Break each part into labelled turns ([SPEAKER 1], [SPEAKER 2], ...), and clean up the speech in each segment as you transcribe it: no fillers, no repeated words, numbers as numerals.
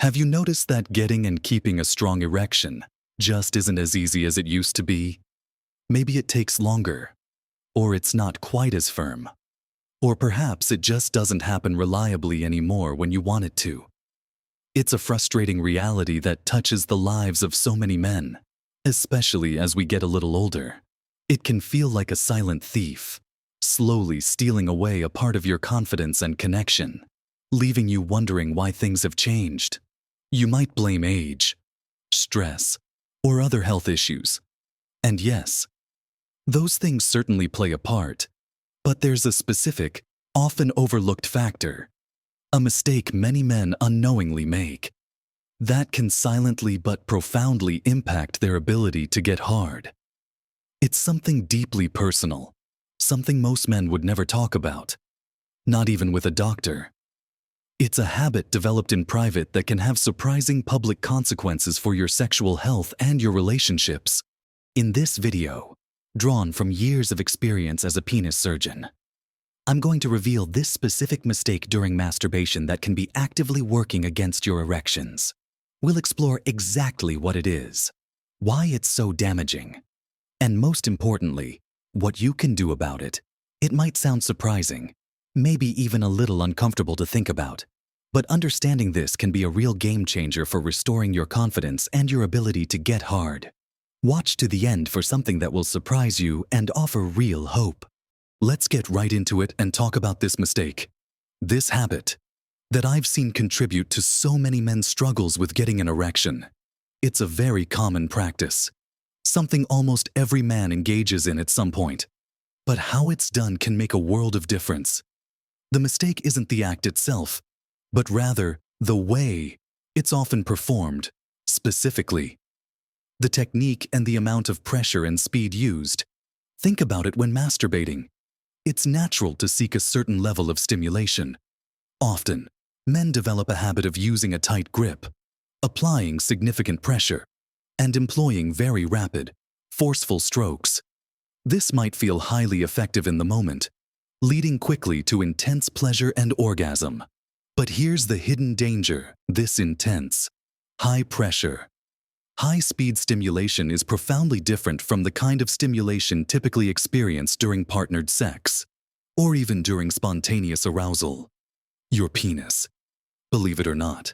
[SPEAKER 1] Have you noticed that getting and keeping a strong erection just isn't as easy as it used to be? Maybe it takes longer, or it's not quite as firm, or perhaps it just doesn't happen reliably anymore when you want it to. It's a frustrating reality that touches the lives of so many men, especially as we get a little older. It can feel like a silent thief, slowly stealing away a part of your confidence and connection, leaving you wondering why things have changed. You might blame age, stress, or other health issues. And yes, those things certainly play a part, but there's a specific, often overlooked factor, a mistake many men unknowingly make, that can silently but profoundly impact their ability to get hard. It's something deeply personal, something most men would never talk about, not even with a doctor. It's a habit developed in private that can have surprising public consequences for your sexual health and your relationships. In this video, drawn from years of experience as a penis surgeon, I'm going to reveal this specific mistake during masturbation that can be actively working against your erections. We'll explore exactly what it is, why it's so damaging, and most importantly, what you can do about it. It might sound surprising, maybe even a little uncomfortable to think about, but understanding this can be a real game changer for restoring your confidence and your ability to get hard. Watch to the end for something that will surprise you and offer real hope. Let's get right into it and talk about this mistake, this habit that I've seen contribute to so many men's struggles with getting an erection. It's a very common practice, something almost every man engages in at some point. But how it's done can make a world of difference. The mistake isn't the act itself, but rather the way it's often performed, specifically the technique and the amount of pressure and speed used. Think about it when masturbating. It's natural to seek a certain level of stimulation. Often, men develop a habit of using a tight grip, applying significant pressure, and employing very rapid, forceful strokes. This might feel highly effective in the moment, leading quickly to intense pleasure and orgasm. But here's the hidden danger: this intense, high-pressure, high-speed stimulation is profoundly different from the kind of stimulation typically experienced during partnered sex, or even during spontaneous arousal. Your penis, believe it or not,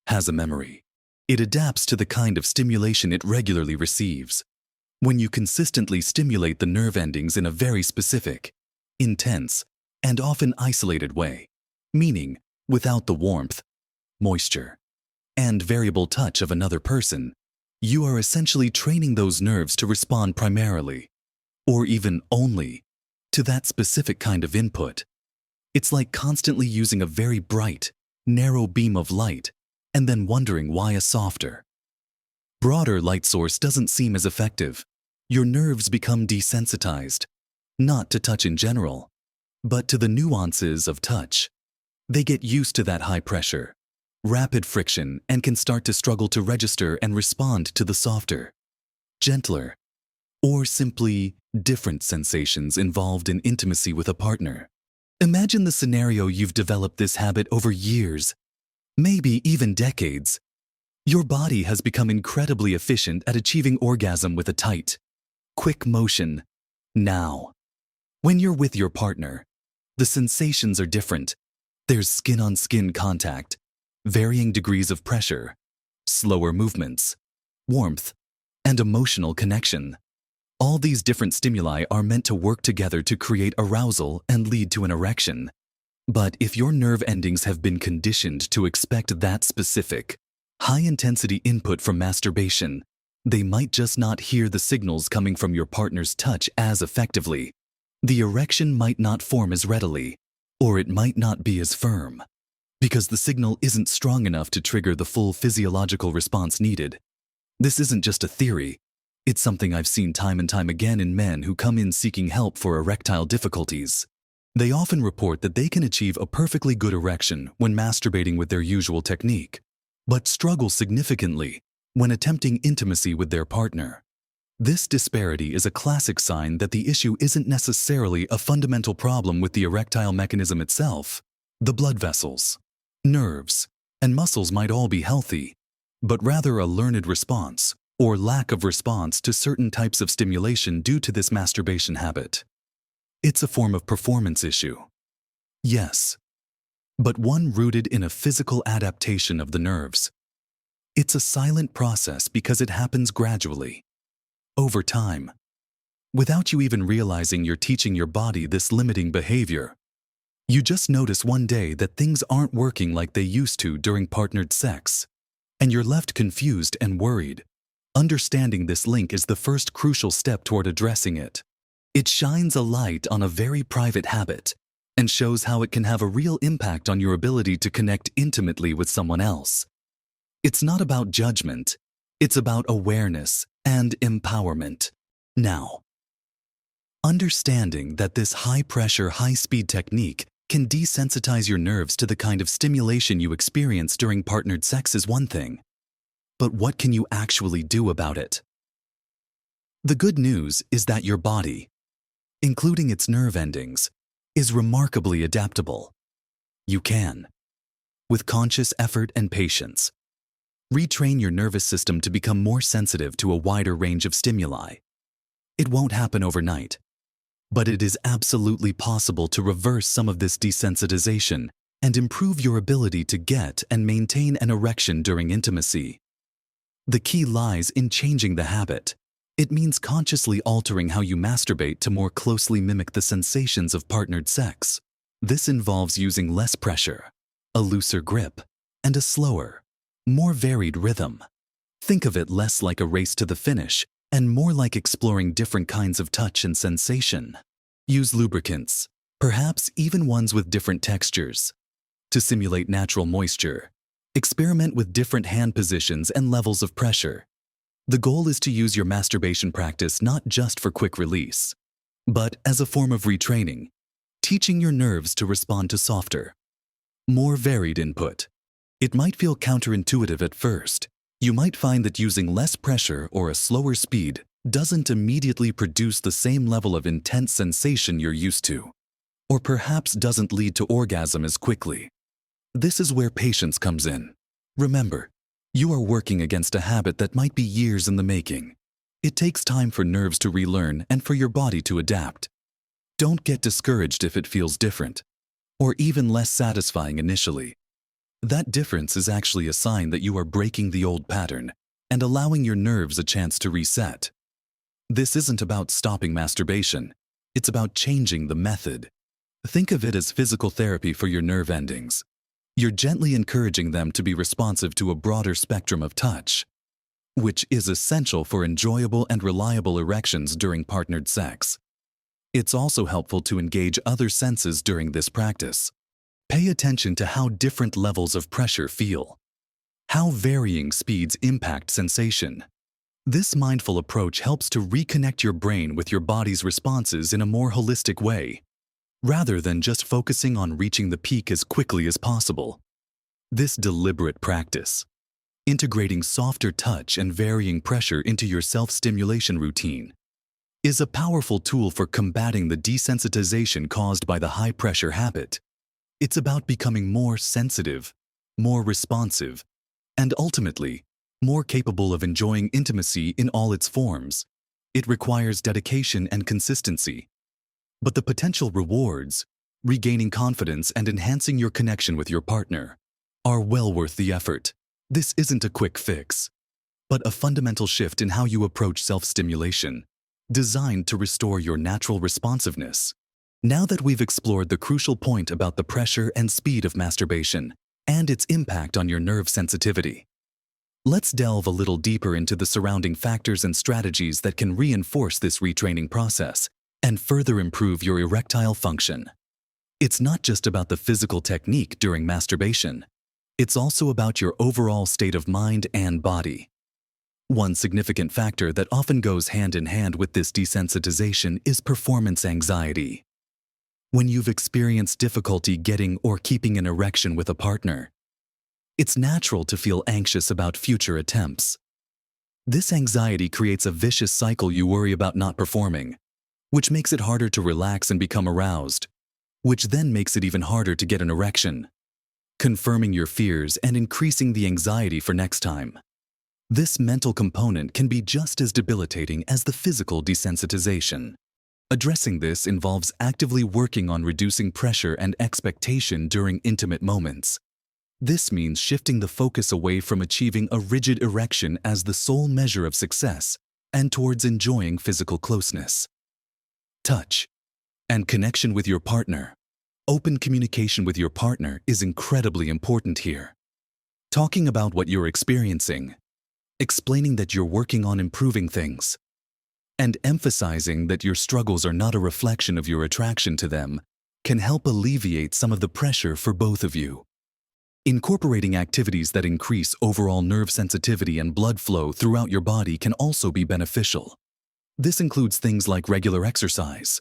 [SPEAKER 1] has a memory. It adapts to the kind of stimulation it regularly receives. When you consistently stimulate the nerve endings in a very specific, intense, and often isolated way, meaning without the warmth, moisture, and variable touch of another person, you are essentially training those nerves to respond primarily, or even only, to that specific kind of input. It's like constantly using a very bright, narrow beam of light and then wondering why a softer, broader light source doesn't seem as effective. Your nerves become desensitized, not to touch in general, but to the nuances of touch. They get used to that high pressure, rapid friction, and can start to struggle to register and respond to the softer, gentler, or simply different sensations involved in intimacy with a partner. Imagine the scenario: you've developed this habit over years, maybe even decades. Your body has become incredibly efficient at achieving orgasm with a tight, quick motion. Now, when you're with your partner, the sensations are different. There's skin-on-skin contact, varying degrees of pressure, slower movements, warmth, and emotional connection. All these different stimuli are meant to work together to create arousal and lead to an erection. But if your nerve endings have been conditioned to expect that specific, high-intensity input from masturbation, they might just not hear the signals coming from your partner's touch as effectively. The erection might not form as readily, or it might not be as firm, because the signal isn't strong enough to trigger the full physiological response needed. This isn't just a theory. It's something I've seen time and time again in men who come in seeking help for erectile difficulties. They often report that they can achieve a perfectly good erection when masturbating with their usual technique, but struggle significantly when attempting intimacy with their partner. This disparity is a classic sign that the issue isn't necessarily a fundamental problem with the erectile mechanism itself. The blood vessels, nerves, and muscles might all be healthy, but rather a learned response or lack of response to certain types of stimulation due to this masturbation habit. It's a form of performance issue. Yes, but one rooted in a physical adaptation of the nerves. It's a silent process because it happens gradually, over time, without you even realizing you're teaching your body this limiting behavior. You just notice one day that things aren't working like they used to during partnered sex, and you're left confused and worried. Understanding this link is the first crucial step toward addressing it. It shines a light on a very private habit and shows how it can have a real impact on your ability to connect intimately with someone else. It's not about judgment, it's about awareness and empowerment. Now, understanding that this high-pressure, high-speed technique can desensitize your nerves to the kind of stimulation you experience during partnered sex is one thing. But what can you actually do about it? The good news is that your body, including its nerve endings, is remarkably adaptable. You can, with conscious effort and patience, retrain your nervous system to become more sensitive to a wider range of stimuli. It won't happen overnight, but it is absolutely possible to reverse some of this desensitization and improve your ability to get and maintain an erection during intimacy. The key lies in changing the habit. It means consciously altering how you masturbate to more closely mimic the sensations of partnered sex. This involves using less pressure, a looser grip, and a slower, more varied rhythm. Think of it less like a race to the finish and more like exploring different kinds of touch and sensation. Use lubricants, perhaps even ones with different textures, to simulate natural moisture. Experiment with different hand positions and levels of pressure. The goal is to use your masturbation practice not just for quick release, but as a form of retraining, teaching your nerves to respond to softer, more varied input. It might feel counterintuitive at first. You might find that using less pressure or a slower speed doesn't immediately produce the same level of intense sensation you're used to, or perhaps doesn't lead to orgasm as quickly. This is where patience comes in. Remember, you are working against a habit that might be years in the making. It takes time for nerves to relearn and for your body to adapt. Don't get discouraged if it feels different, or even less satisfying initially. That difference is actually a sign that you are breaking the old pattern and allowing your nerves a chance to reset. This isn't about stopping masturbation. It's about changing the method. Think of it as physical therapy for your nerve endings. You're gently encouraging them to be responsive to a broader spectrum of touch, which is essential for enjoyable and reliable erections during partnered sex. It's also helpful to engage other senses during this practice. Pay attention to how different levels of pressure feel, how varying speeds impact sensation. This mindful approach helps to reconnect your brain with your body's responses in a more holistic way, rather than just focusing on reaching the peak as quickly as possible. This deliberate practice, integrating softer touch and varying pressure into your self-stimulation routine, is a powerful tool for combating the desensitization caused by the high-pressure habit. It's about becoming more sensitive, more responsive, and ultimately, more capable of enjoying intimacy in all its forms. It requires dedication and consistency. But the potential rewards, regaining confidence and enhancing your connection with your partner, are well worth the effort. This isn't a quick fix, but a fundamental shift in how you approach self-stimulation, designed to restore your natural responsiveness. Now that we've explored the crucial point about the pressure and speed of masturbation and its impact on your nerve sensitivity, let's delve a little deeper into the surrounding factors and strategies that can reinforce this retraining process and further improve your erectile function. It's not just about the physical technique during masturbation. It's also about your overall state of mind and body. One significant factor that often goes hand in hand with this desensitization is performance anxiety. When you've experienced difficulty getting or keeping an erection with a partner, it's natural to feel anxious about future attempts. This anxiety creates a vicious cycle. You worry about not performing, which makes it harder to relax and become aroused, which then makes it even harder to get an erection. confirming your fears and increasing the anxiety for next time. This mental component can be just as debilitating as the physical desensitization. Addressing this involves actively working on reducing pressure and expectation during intimate moments. This means shifting the focus away from achieving a rigid erection as the sole measure of success and towards enjoying physical closeness. Touch and connection with your partner. Open communication with your partner is incredibly important here. Talking about what you're experiencing, explaining that you're working on improving things, and emphasizing that your struggles are not a reflection of your attraction to them can help alleviate some of the pressure for both of you. Incorporating activities that increase overall nerve sensitivity and blood flow throughout your body can also be beneficial. This includes things like regular exercise,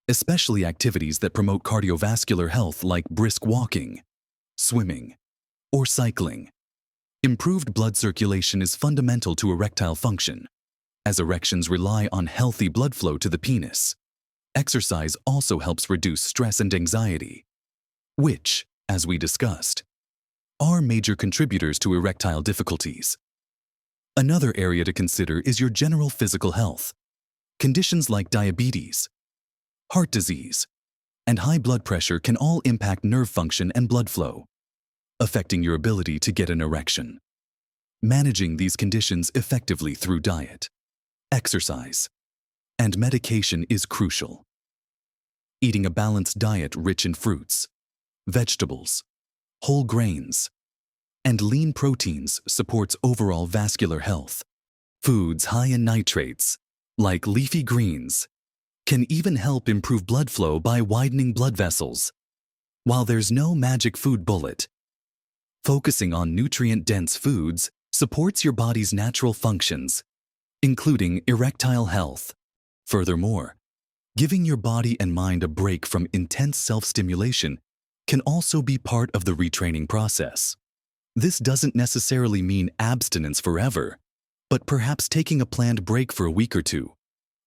[SPEAKER 1] especially activities that promote cardiovascular health like brisk walking, swimming, or cycling. Improved blood circulation is fundamental to erectile function, as erections rely on healthy blood flow to the penis. Exercise also helps reduce stress and anxiety, which, as we discussed, are major contributors to erectile difficulties. Another area to consider is your general physical health. Conditions like diabetes, heart disease, and high blood pressure can all impact nerve function and blood flow, affecting your ability to get an erection. Managing these conditions effectively through diet, exercise, and medication is crucial. Eating a balanced diet rich in fruits, vegetables, whole grains, and lean proteins supports overall vascular health. Foods high in nitrates, like leafy greens, can even help improve blood flow by widening blood vessels. While there's no magic food bullet, focusing on nutrient-dense foods supports your body's natural functions, including erectile health. Furthermore, giving your body and mind a break from intense self-stimulation can also be part of the retraining process. This doesn't necessarily mean abstinence forever, but perhaps taking a planned break for a week or two,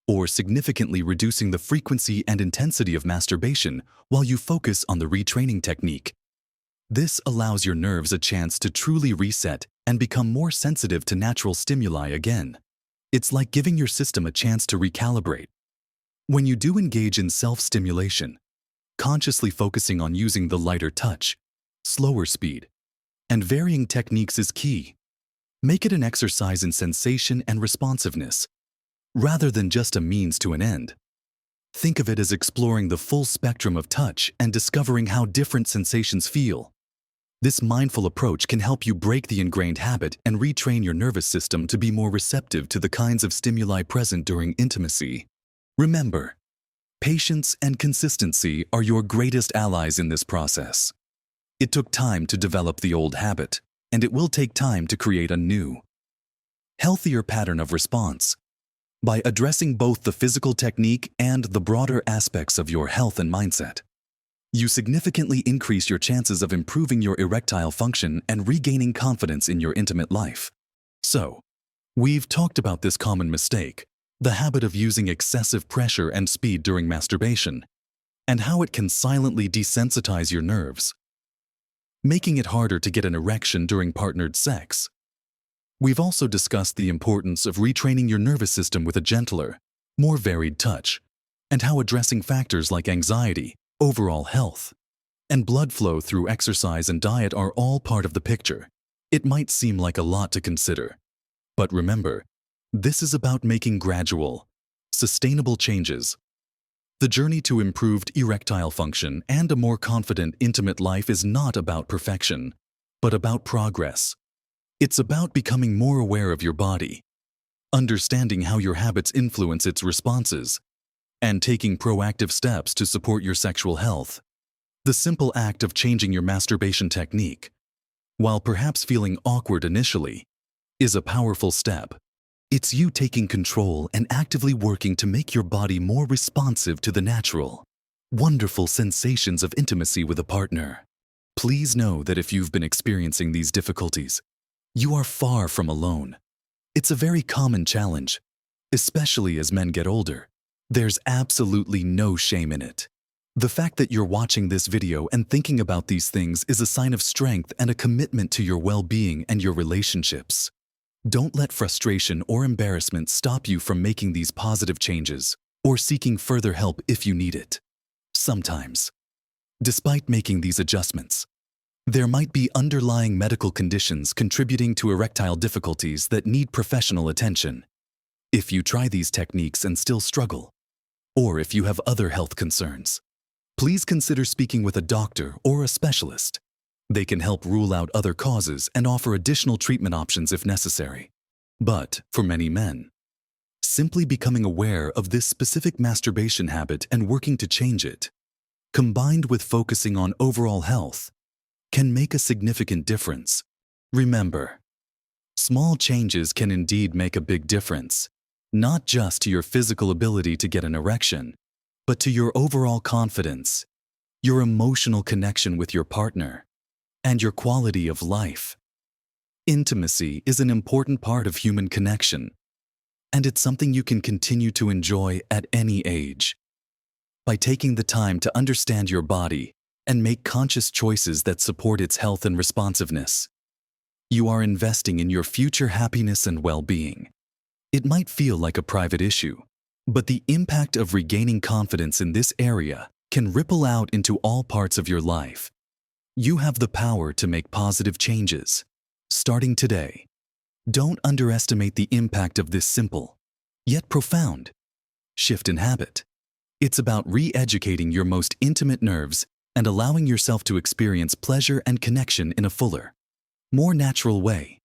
[SPEAKER 1] or significantly reducing the frequency and intensity of masturbation while you focus on the retraining technique. This allows your nerves a chance to truly reset and become more sensitive to natural stimuli again. It's like giving your system a chance to recalibrate. When you do engage in self-stimulation, consciously focusing on using the lighter touch, slower speed, and varying techniques is key. Make it an exercise in sensation and responsiveness, rather than just a means to an end. Think of it as exploring the full spectrum of touch and discovering how different sensations feel. This mindful approach can help you break the ingrained habit and retrain your nervous system to be more receptive to the kinds of stimuli present during intimacy. Remember, patience and consistency are your greatest allies in this process. It took time to develop the old habit, and it will take time to create a new, healthier pattern of response. By addressing both the physical technique and the broader aspects of your health and mindset, you significantly increase your chances of improving your erectile function and regaining confidence in your intimate life. So, we've talked about this common mistake, the habit of using excessive pressure and speed during masturbation, and how it can silently desensitize your nerves, making it harder to get an erection during partnered sex. We've also discussed the importance of retraining your nervous system with a gentler, more varied touch, and how addressing factors like anxiety, overall health, and blood flow through exercise and diet are all part of the picture. It might seem like a lot to consider, but remember, this is about making gradual, sustainable changes. The journey to improved erectile function and a more confident, intimate life is not about perfection, but about progress. It's about becoming more aware of your body, understanding how your habits influence its responses, and taking proactive steps to support your sexual health. The simple act of changing your masturbation technique, while perhaps feeling awkward initially, is a powerful step. It's you taking control and actively working to make your body more responsive to the natural, wonderful sensations of intimacy with a partner. Please know that if you've been experiencing these difficulties, you are far from alone. It's a very common challenge, especially as men get older. There's absolutely no shame in it. The fact that you're watching this video and thinking about these things is a sign of strength and a commitment to your well-being and your relationships. Don't let frustration or embarrassment stop you from making these positive changes or seeking further help if you need it. Sometimes, despite making these adjustments, there might be underlying medical conditions contributing to erectile difficulties that need professional attention. If you try these techniques and still struggle, or if you have other health concerns, please consider speaking with a doctor or a specialist. They can help rule out other causes and offer additional treatment options if necessary. But for many men, simply becoming aware of this specific masturbation habit and working to change it, combined with focusing on overall health, can make a significant difference. Remember, small changes can indeed make a big difference, not just to your physical ability to get an erection, but to your overall confidence, your emotional connection with your partner, and your quality of life. Intimacy is an important part of human connection, and it's something you can continue to enjoy at any age. By taking the time to understand your body and make conscious choices that support its health and responsiveness, you are investing in your future happiness and well-being. It might feel like a private issue, but the impact of regaining confidence in this area can ripple out into all parts of your life. You have the power to make positive changes, starting today. Don't underestimate the impact of this simple, yet profound, shift in habit. It's about re-educating your most intimate nerves and allowing yourself to experience pleasure and connection in a fuller, more natural way.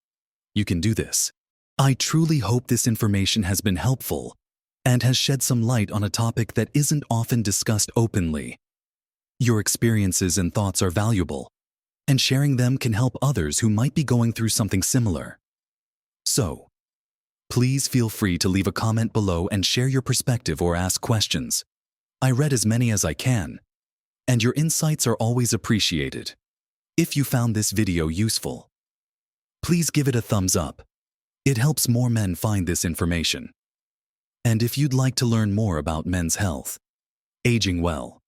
[SPEAKER 1] You can do this. I truly hope this information has been helpful and has shed some light on a topic that isn't often discussed openly. Your experiences and thoughts are valuable, and sharing them can help others who might be going through something similar. So, please feel free to leave a comment below and share your perspective or ask questions. I read as many as I can, and your insights are always appreciated. If you found this video useful, please give it a thumbs up. It helps more men find this information. And if you'd like to learn more about men's health, aging well,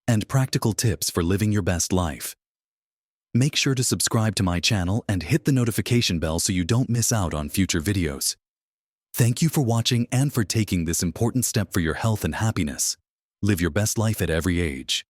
[SPEAKER 1] and practical tips for living your best life, make sure to subscribe to my channel and hit the notification bell so you don't miss out on future videos. Thank you for watching and for taking this important step for your health and happiness. Live your best life at every age.